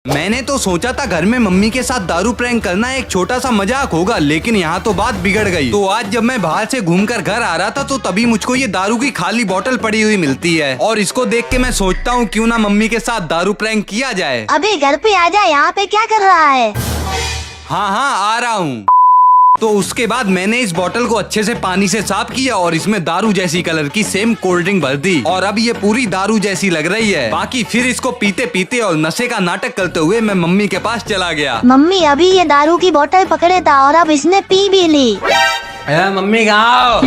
मैंने तो सोचा था घर में मम्मी के साथ दारू प्रैंक करना एक छोटा सा मजाक होगा, लेकिन यहाँ तो बात बिगड़ गई। तो आज जब मैं बाहर से घूमकर घर आ रहा था तो तभी मुझको ये दारू की खाली बोतल पड़ी हुई मिलती है और इसको देख के मैं सोचता हूँ क्यों ना मम्मी के साथ दारू प्रैंक किया जाए। अबे घर पे आ जा, यहाँ पे क्या कर रहा है? हाँ हाँ आ रहा हूँ। तो उसके बाद मैंने इस बोतल को अच्छे से पानी से साफ किया और इसमें दारू जैसी कलर की सेम कोल्ड ड्रिंक भर दी और अब ये पूरी दारू जैसी लग रही है। बाकी फिर इसको पीते पीते और नशे का नाटक करते हुए मैं मम्मी के पास चला गया। मम्मी अभी ये दारू की बोतल पकड़े था और अब इसने पी भी ली। मम्मी कहाँ?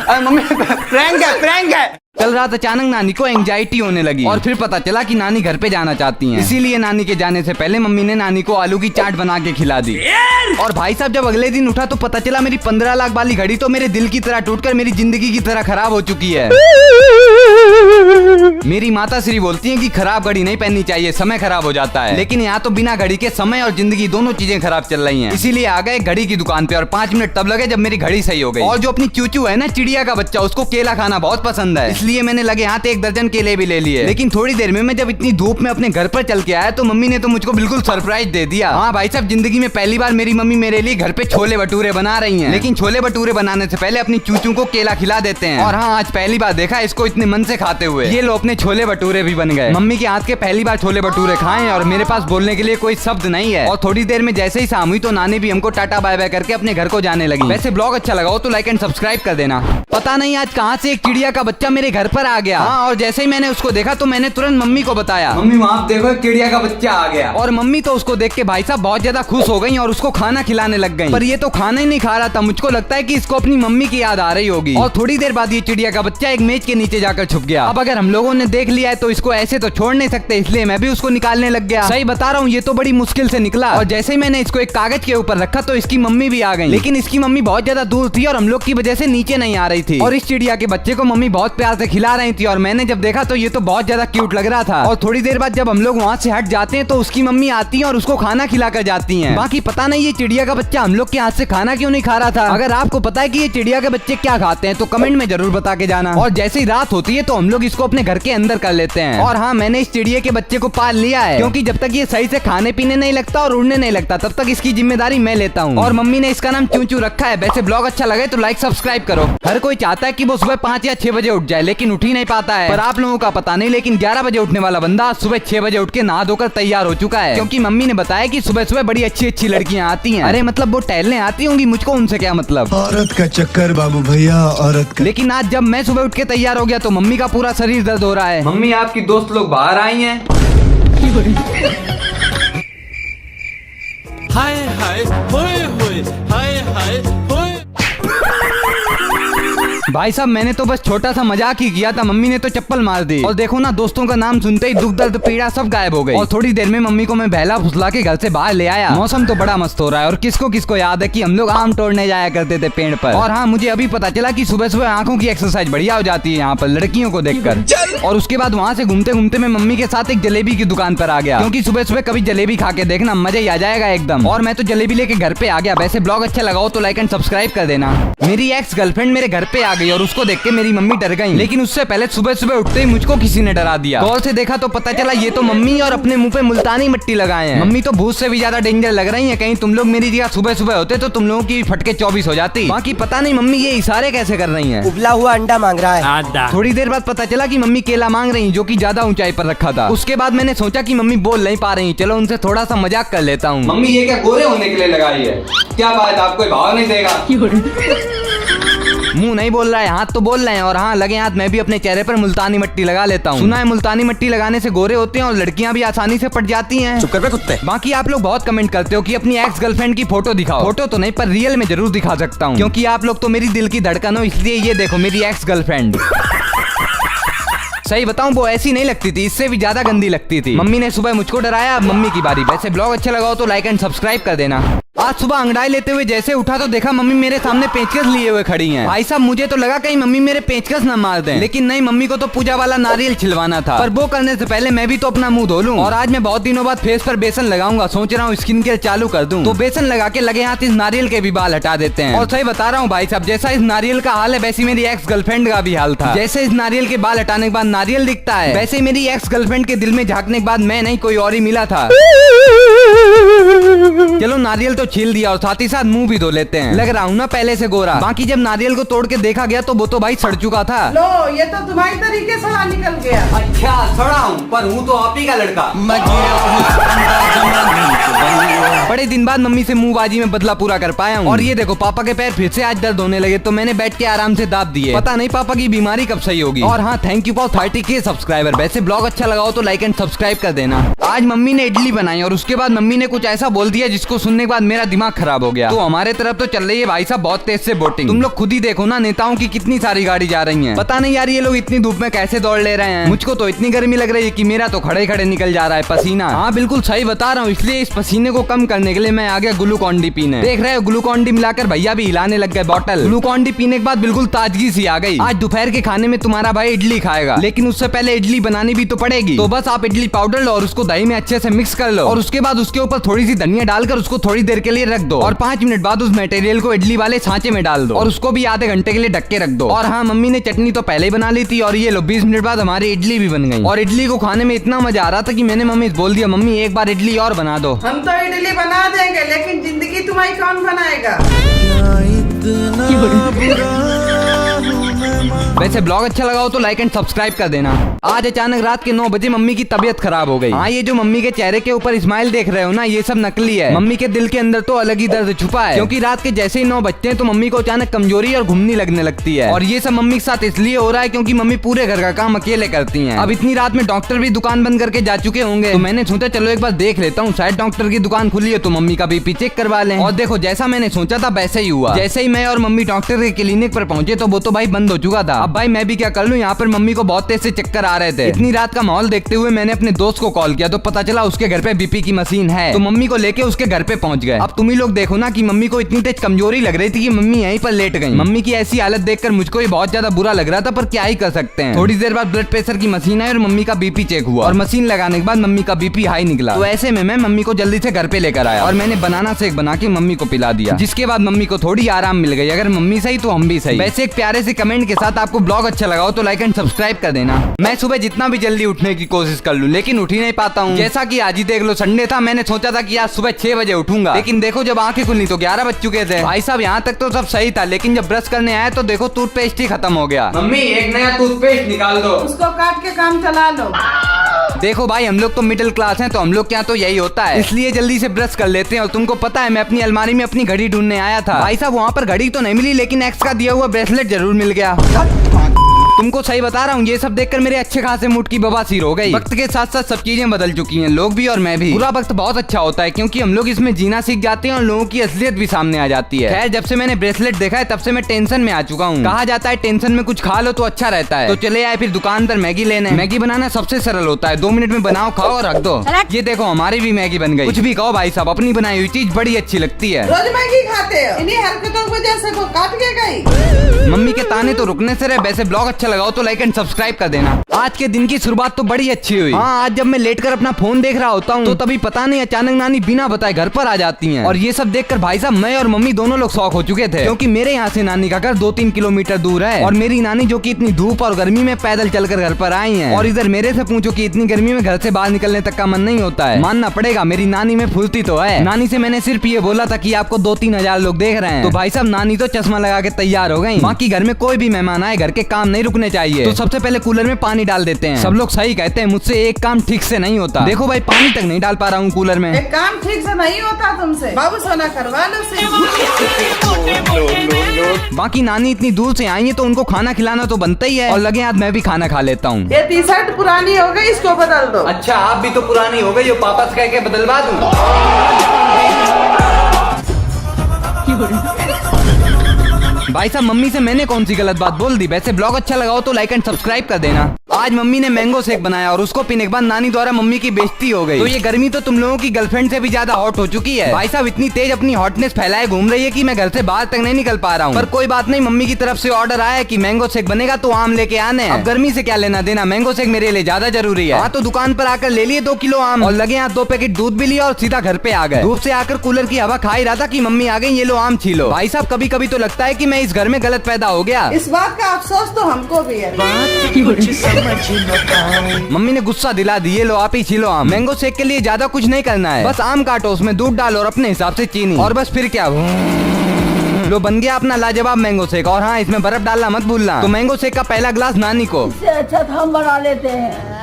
अरे मम्मी प्रैंक है। कल रात अचानक नानी को एंजाइटी होने लगी और फिर पता चला कि नानी घर पे जाना चाहती हैं। इसीलिए नानी के जाने से पहले मम्मी ने नानी को आलू की चाट बना के खिला दी। और भाई साहब जब अगले दिन उठा तो पता चला मेरी 15 लाख वाली घड़ी तो मेरे दिल की तरह टूटकर मेरी जिंदगी की तरह खराब हो चुकी है। मेरी माता श्री बोलती हैं कि खराब घड़ी नहीं पहननी चाहिए, समय खराब हो जाता है। लेकिन यहाँ तो बिना घड़ी के समय और जिंदगी दोनों चीजें खराब चल रही हैं। इसीलिए आ गए घड़ी की दुकान पे और 5 मिनट तब लगे जब मेरी घड़ी सही हो गई। और जो अपनी चूचू है ना, चिड़िया का बच्चा, उसको केला खाना बहुत पसंद है, इसलिए मैंने लगे हाथ 1 दर्जन केले भी ले लिए। लेकिन थोड़ी देर में मैं जब इतनी धूप में अपने घर पर चल के आया तो मम्मी ने तो मुझको बिल्कुल सरप्राइज दे दिया। हाँ भाई साहब, जिंदगी में पहली बार मेरी मम्मी मेरे लिए घर पे छोले भटूरे बना रही हैं। लेकिन छोले भटूरे बनाने से पहले अपनी चूचू को केला खिला देते हैं। और हाँ, आज पहली बार देखा इसको इतने मन से खाते हुए। ये लो अपने छोले भटूरे भी बन गए। मम्मी के हाथ के पहली बार छोले भटूरे खाए और मेरे पास बोलने के लिए कोई शब्द नहीं है। और थोड़ी देर में जैसे ही शाम हुई तो नानी भी हमको टाटा बाय बाय करके अपने घर को जाने लगी। वैसे ब्लॉग अच्छा लगा हो तो लाइक एंड सब्सक्राइब कर देना। पता नहीं आज कहाँ से एक चिड़िया का बच्चा मेरे घर पर आ गया। हाँ, और जैसे ही मैंने उसको देखा तो मैंने तुरंत मम्मी को बताया, मम्मी वहाँ देखो चिड़िया का बच्चा आ गया। और मम्मी तो उसको देख के भाई साहब बहुत ज्यादा खुश हो गई और उसको खाना खिलाने लग गई। पर ये तो खाना ही नहीं खा रहा था। मुझको लगता है कि इसको अपनी मम्मी की याद आ रही होगी। और थोड़ी देर बाद ये चिड़िया का बच्चा एक मेज के नीचे जाकर छुप गया। अब अगर हम लोगों ने देख लिया है तो इसको ऐसे तो छोड़ नहीं सकते, इसलिए मैं भी उसको निकालने लग गया। सही बता रहा हूँ, ये तो बड़ी मुश्किल से निकला। और जैसे ही मैंने इसको एक कागज के ऊपर रखा तो इसकी मम्मी भी आ गई। लेकिन इसकी मम्मी बहुत ज्यादा दूर थी और हम लोग की वजह से नीचे नहीं आ रही थी। और इस चिड़िया के बच्चे को मम्मी बहुत प्यार से खिला रही थी और मैंने जब देखा तो ये तो बहुत ज्यादा क्यूट लग रहा था। और थोड़ी देर बाद जब हम लोग वहाँ से हट जाते हैं तो उसकी मम्मी आती है और उसको खाना खिला कर जाती है। बाकी पता नहीं ये चिड़िया का बच्चा हम लोग के हाथ से खाना क्यों नहीं खा रहा था। अगर आपको पता है कि ये चिड़िया के बच्चे क्या खाते हैं तो कमेंट में जरूर बता के जाना। और जैसे ही रात होती है तो हम लोग इसको अपने घर के अंदर कर लेते हैं। और हाँ, मैंने इस चिड़िया के बच्चे को पाल लिया है, क्योंकि जब तक ये सही से खाने पीने नहीं लगता और उड़ने नहीं लगता तब तक इसकी जिम्मेदारी मैं लेता हूँ। और मम्मी ने इसका नाम चूचू रखा है। वैसे ब्लॉग अच्छा लगे तो लाइक सब्सक्राइब करो। हर कोई चाहता है कि वो सुबह 5 या 6 बजे उठ जाए, लेकिन उठ ही नहीं पाता है। पर आप लोगों का पता नहीं, लेकिन 11 बजे उठने वाला बंदा सुबह 6 बजे उठ के नहा धोकर तैयार हो चुका है। क्योंकि मम्मी ने बताया कि सुबह सुबह बड़ी अच्छी अच्छी लड़कियां आती हैं। अरे मतलब वो टहलने आती होंगी, मुझको उनसे क्या मतलब। औरत का चक्कर बाबू भैया, औरत का। लेकिन आज जब मैं सुबह उठ के तैयार हो गया तो मम्मी का पूरा शरीर दर्द हो रहा है। मम्मी, आपकी दोस्त लोग बाहर आई हैं। हाय हाय होए होए, हाय हाय होए। भाई साहब, मैंने तो बस छोटा सा मजाक ही किया था, मम्मी ने तो चप्पल मार दी। और देखो ना, दोस्तों का नाम सुनते ही दुख दर्द पीड़ा सब गायब हो गई। और थोड़ी देर में मम्मी को मैं बहला फुसला के घर से बाहर ले आया। मौसम तो बड़ा मस्त हो रहा है और किसको किसको याद है कि हम लोग आम तोड़ने जाया करते थे पेड़ पर। और हाँ, मुझे अभी पता चला कि सुबह सुबह आंखों की एक्सरसाइज बढ़िया हो जाती है यहाँ पर लड़कियों को देखकर। और उसके बाद वहाँ से घूमते घूमते मैं मम्मी के साथ एक जलेबी की दुकान पर आ गया, क्योंकि सुबह सुबह कभी जलेबी खा के देखना, मजा ही आ जाएगा एकदम। और मैं तो जलेबी लेके घर पे आ गया। वैसे ब्लॉग अच्छा लगा हो तो लाइक एंड सब्सक्राइब कर देना। मेरी एक्स गर्लफ्रेंड मेरे घर पे आ गई और उसको देख के मेरी मम्मी डर गई। लेकिन उससे पहले सुबह सुबह उठते ही मुझको किसी ने डरा दिया। गौर से देखा तो पता चला ये तो मम्मी और अपने मुंह पे मुल्तानी मिट्टी लगाए हैं। मम्मी तो भूत से भी ज्यादा डेंजर लग रही है। कहीं तुम लोग मेरी जगह सुबह सुबह होते तो तुम लोगों की फटके 24 हो जाती। बाकी पता नहीं मम्मी ये इशारे कैसे कर रही है। उबला हुआ अंडा मांग रहा है। थोड़ी देर बाद पता चला कि मम्मी केला मांग रही, जो कि ज्यादा ऊंचाई पर रखा था। उसके बाद मैंने सोचा कि मम्मी बोल नहीं पा रही, चलो उनसे थोड़ा सा मजाक कर लेता हूँ। मम्मी, ये क्या गोरे होने के लिए लगाई है? क्या बात, आपको भाव नहीं देगा? मुंह नहीं बोल रहा है, हाथ तो बोल रहे हैं। और हाँ, लगे हाथ मैं भी अपने चेहरे पर मुल्तानी मिट्टी लगा लेता हूँ। सुना है मुल्तानी मिट्टी लगाने से गोरे होते हैं और लड़कियां भी आसानी से पट जाती हैं। चुप कर बे कुत्ते। बाकी आप लोग बहुत कमेंट करते हो कि अपनी एक्स गर्लफ्रेंड की फोटो दिखाओ। फोटो तो नहीं, पर रियल में जरूर दिखा सकता हूँ, क्योंकि आप लोग तो मेरी दिल की धड़कन हो। इसलिए ये देखो मेरी एक्स गर्लफ्रेंड। सही बताऊं, वो ऐसी नहीं लगती थी, इससे भी ज्यादा गंदी लगती थी। मम्मी ने सुबह मुझको डराया, अब मम्मी की बारी। वैसे ब्लॉग अच्छा लगा हो तो लाइक एंड सब्सक्राइब कर देना। आज सुबह अंगड़ाई लेते हुए जैसे उठा तो देखा मम्मी मेरे सामने पेचकस लिए हुए खड़ी हैं। भाई साहब मुझे तो लगा कहीं मम्मी मेरे पेचकस न मार दें, लेकिन नहीं, मम्मी को तो पूजा वाला नारियल छिलवाना था। पर वो करने से पहले मैं भी तो अपना मुंह धो लूं। और आज मैं बहुत दिनों बाद फेस पर बेसन लगाऊंगा, सोच रहा हूँ स्किन केयर चालू कर दूं। तो बेसन लगा के लगे हाथ इस नारियल के भी बाल हटा देते हैं। और सही बता रहा हूँ भाई साहब, जैसा इस नारियल का हाल है वैसी मेरी एक्स गर्लफ्रेंड का भी हाल था। जैसे इस नारियल के बाल हटाने के बाद नारियल दिखता है, वैसे ही मेरी एक्स गर्लफ्रेंड के दिल में झांकने के बाद मैं नहीं कोई और ही मिला था। चलो नारियल तो छील दिया और साथ ही साथ मुंह भी धो लेते हैं। लग रहा हूँ ना पहले से गोरा। बाकी जब नारियल को तोड़ के देखा गया तो वो तो भाई सड़ चुका था। लो ये तो तुम्हारी तरीके से सड़ा निकल गया। अच्छा सड़ा हूँ, पर हूँ तो आप ही का लड़का। बड़े दिन बाद मम्मी से मुंहबाजी में बदला पूरा कर पाया हूँ। और ये देखो पापा के पैर फिर से आज दर्द होने लगे, तो मैंने बैठ के आराम से दाब दिए। पता नहीं पापा की बीमारी कब सही होगी। और हाँ, thank you for 30K subscriber. वैसे ब्लॉग अच्छा लगा हो तो लाइक एंड सब्सक्राइब कर देना। आज मम्मी ने इडली बनाई और उसके बाद मम्मी ने कुछ ऐसा बोल दिया जिसको सुनने के बाद मेरा दिमाग खराब हो गया। तो हमारे तरफ तो चल रही है भाई साहब बहुत तेज से बोटिंग। तुम लोग खुद ही देखो ना, नेताओं की कितनी सारी गाड़ी जा रही है। पता नहीं यार ये लोग इतनी धूप में कैसे दौड़ ले रहे हैं। मुझको तो इतनी गर्मी लग रही है कि मेरा तो खड़े खड़े निकल जा रहा है पसीना। हाँ बिल्कुल सही बता रहा हूँ, इसलिए इस पसीने को कम करने के लिए मैं आ गया ग्लूकॉन डी पीने। देख रहे हो ग्लूकॉन डी मिलाकर भैया भी हिलाने लग गए बॉटल। ग्लूकॉन डी पीने के बाद बिल्कुल ताजगी सी आ गई। आज दोपहर के खाने में तुम्हारा भाई इडली खाएगा, लेकिन उससे पहले इडली बनानी भी तो पड़ेगी। तो बस आप इडली पाउडर लो और उसको दही में अच्छे से मिक्स कर लो। और उसके बाद उसके ऊपर थोड़ी सी धनिया डालकर उसको थोड़ी देर के लिए रख दो। और 5 मिनट बाद उस मटेरियल को इडली वाले सांचे में डाल दो और उसको भी आधे घंटे के लिए ढक के रख दो। और हाँ, मम्मी ने चटनी तो पहले ही बना ली थी। और ये लो 20 मिनट बाद हमारी इडली भी बन गई। और इडली को खाने में इतना मजा आ रहा था कि मैंने मम्मी से बोल दिया, मम्मी एक बार इडली और बना दो। हम तो इडली बना देंगे, लेकिन जिंदगी तुम्हारी कौन बनाएगा। वैसे ब्लॉग अच्छा लगा हो तो लाइक एंड सब्सक्राइब कर देना। आज अचानक रात के 9 बजे मम्मी की तबीयत खराब हो गई। हाँ, ये जो मम्मी के चेहरे के ऊपर स्माइल देख रहे हो ना, ये सब नकली है। मम्मी के दिल के अंदर तो अलग ही दर्द छुपा है, क्योंकि रात के जैसे ही 9 बजते हैं तो मम्मी को अचानक कमजोरी और घुमनी लगने लगती है। और ये सब मम्मी के साथ इसलिए हो रहा है क्योंकि मम्मी पूरे घर का काम अकेले करती है। अब इतनी रात में डॉक्टर भी दुकान बंद करके जा चुके होंगे, तो मैंने सोचा चलो एक बार देख लेता हूँ, शायद डॉक्टर की दुकान खुली है तो मम्मी का बीपी चेक करवा लें। और देखो जैसा मैंने सोचा था वैसे ही हुआ। जैसे ही मैं और मम्मी डॉक्टर के क्लिनिक पर पहुंचे तो वो तो भाई बंद हो चुका था। अब भाई मैं भी क्या कर लूं, यहाँ पर मम्मी को बहुत तेज से चक्कर आ रहे थे। इतनी रात का माहौल देखते हुए मैंने अपने दोस्त को कॉल किया तो पता चला उसके घर पे बीपी की मशीन है। तो मम्मी को लेके उसके घर पे पहुंच गए। अब तुम ही लोग देखो ना कि मम्मी को इतनी तेज कमजोरी लग रही थी कि मम्मी यहीं पर लेट गई। मम्मी की ऐसी हालत देखकर मुझको ये बहुत ज्यादा बुरा लग रहा था, पर क्या ही कर सकते हैं। थोड़ी देर बाद ब्लड प्रेशर की मशीन आई और मम्मी का बीपी चेक हुआ। और मशीन लगाने के बाद मम्मी का बीपी हाई निकला। तो ऐसे में मैं मम्मी को जल्दी से घर पे लेकर आया और मैंने बनाना शेक बना के मम्मी को पिला दिया, जिसके बाद मम्मी को थोड़ी आराम मिल गई। अगर मम्मी सही तो हम भी सही। वैसे एक प्यारे से कमेंट के साथ आपको ब्लॉग अच्छा लगा हो तो लाइक एंड सब्सक्राइब कर देना। मैं सुबह जितना भी जल्दी उठने की कोशिश कर लूं, लेकिन उठ ही नहीं पाता हूँ। जैसा कि आज ही देख लो, संडे था, मैंने सोचा था कि आज सुबह 6 बजे उठूंगा, लेकिन देखो जब आंखें खुली तो 11 बज चुके थे। भाई साहब यहाँ तक तो सब सही था, लेकिन जब ब्रश करने आया तो देखो टूथपेस्ट ही खत्म हो गया। मम्मी एक नया टूथपेस्ट निकाल दो। उसको काट के काम चला लो। देखो भाई हम लोग तो मिडिल क्लास हैं, तो हम लोग क्या तो यही होता है, इसलिए जल्दी से ब्रश कर लेते हैं। और तुमको पता है मैं अपनी अलमारी में अपनी घड़ी ढूंढने आया था। भाई साहब वहाँ पर घड़ी तो नहीं मिली, लेकिन एक्स का दिया हुआ ब्रेसलेट जरूर मिल गया। तुमको सही बता रहा हूँ, ये सब देखकर मेरे अच्छे खासे मूड की बवासीर हो गई। वक्त के साथ साथ सब चीजें बदल चुकी हैं, लोग भी और मैं भी। बुरा वक्त बहुत अच्छा होता है क्योंकि हम लोग इसमें जीना सीख जाते हैं और लोगों की असलियत भी सामने आ जाती है। खैर जब से मैंने ब्रेसलेट देखा है तब से मैं टेंशन में आ चुका हूँ। कहा जाता है टेंशन में कुछ खा लो तो अच्छा रहता है। तो चले आए फिर दुकान पर मैगी लेने। मैगी बनाना सबसे सरल होता है, 2 मिनट में बनाओ, खाओ और रख दो। ये देखो हमारी भी मैगी बन गई। कुछ भी कहो भाई साहब, अपनी बनाई हुई चीज बड़ी अच्छी लगती है। रोज मैगी खाते हो, इन्हीं हरकतों की वजह से वो काट के गई। मम्मी के ताने तो रुकने से रहे। वैसे ब्लॉग अच्छा लगा हो तो लाइक एंड सब्सक्राइब कर देना। आज के दिन की शुरुआत तो बड़ी अच्छी हुई। हाँ, आज जब मैं लेटकर अपना फोन देख रहा होता हूँ तो तभी पता नहीं अचानक नानी बिना बताए घर पर आ जाती हैं। और ये सब देखकर भाई साहब मैं और मम्मी दोनों लोग शौक हो चुके थे, क्योंकि मेरे यहाँ से नानी का घर 2-3 किलोमीटर दूर है। और मेरी नानी जो कि इतनी धूप और गर्मी में पैदल चलकर घर पर आई हैं। और इधर मेरे से पूछो कि इतनी गर्मी में घर से बाहर निकलने तक का मन नहीं होता है। मानना पड़ेगा मेरी नानी में फुलती तो है। नानी से मैंने सिर्फ ये बोला था कि आपको 2-3 हजार लोग देख रहे हैं, तो भाई साहब नानी तो चश्मा लगा के तैयार हो गयी। बाकी घर में कोई भी मेहमान आए, घर के काम नहीं रुकने चाहिए। तो सबसे पहले कूलर में पानी डाल देते हैं। सब लोग सही कहते हैं, मुझसे एक काम ठीक से नहीं होता। देखो भाई पानी तक नहीं डाल पा रहा हूँ कूलर में। एक काम ठीक से नहीं होता तुमसे, बाबू सोना करवा लो से। बाकी नानी इतनी दूर से आई है तो उनको खाना खिलाना तो बनता ही है। और लगे हाथ मैं भी खाना खा लेता हूँ। ये टी-शर्ट पुरानी हो गई, इसको बदल दो। अच्छा आप भी तो पुरानी हो गई हो, पापा से कह के बदलवा दूं। भाई साहब मम्मी से मैंने कौन सी गलत बात बोल दी। वैसे ब्लॉग अच्छा लगा हो तो लाइक एंड सब्सक्राइब कर देना। आज मम्मी ने मैंगो शेक बनाया और उसको पीने के बाद नानी द्वारा मम्मी की बेइज्जती हो गई। तो ये गर्मी तो तुम लोगों की गर्लफ्रेंड से भी ज्यादा हॉट हो चुकी है। भाई साहब इतनी तेज अपनी हॉटनेस फैलाए घूम रही है कि मैं घर से बाहर तक नहीं निकल पा रहा हूँ। पर कोई बात नहीं, मम्मी की तरफ से ऑर्डर आया कि मैंगो शेक बनेगा तो आम लेके आने हैं। अब गर्मी से क्या लेना देना, मैंगो शेक मेरे लिए ज्यादा जरूरी है। हाँ तो दुकान पर आकर ले लिए 2 किलो आम और लगे यहाँ 2 पैकेट दूध भी लिया और सीधा घर पे आ गए। धूप से आकर कूलर की हवा खा ही रहा था कि मम्मी आ गई, ये लो आम छीलो। भाई साहब कभी कभी तो लगता है कि मैं इस घर में गलत पैदा हो गया। इस बात का अफसोस तो हमको भी है। मम्मी ने गुस्सा दिला दी, ये लो आप ही छीलो आम। मैंगो शेक के लिए ज्यादा कुछ नहीं करना है, बस आम काटो, उसमें दूध डालो और अपने हिसाब से चीनी और बस फिर क्या लो बन गया अपना लाजवाब मैंगो शेक। और हाँ इसमें बर्फ डालना मत भूलना। तो मैंगो शेक का पहला ग्लास नानी को। अच्छा तो हम बना लेते हैं।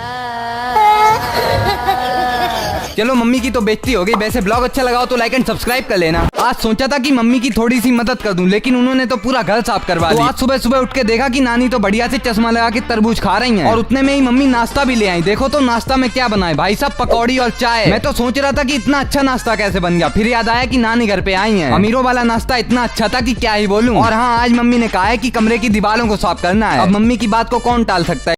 चलो मम्मी की तो बेइज्जती हो गई। वैसे ब्लॉग अच्छा लगा हो तो लाइक एंड सब्सक्राइब कर लेना। आज सोचा था कि मम्मी की थोड़ी सी मदद कर दूं, लेकिन उन्होंने तो पूरा घर साफ करवा दिया। आज सुबह सुबह उठ के देखा कि नानी तो बढ़िया से चश्मा लगा के तरबूज खा रही हैं और उतने में ही मम्मी नाश्ता भी ले आई। देखो तो नाश्ता में क्या बनाए भाई साहब, पकौड़ी और चाय। मैं तो सोच रहा था कि इतना अच्छा नाश्ता कैसे बन गया, फिर याद आया कि नानी घर पे आई है। अमीरों वाला नाश्ता इतना अच्छा था कि क्या ही बोलूं। और हाँ आज मम्मी ने कहा है कि कमरे की दीवारों को साफ करना है। अब मम्मी की बात को कौन टाल सकता है।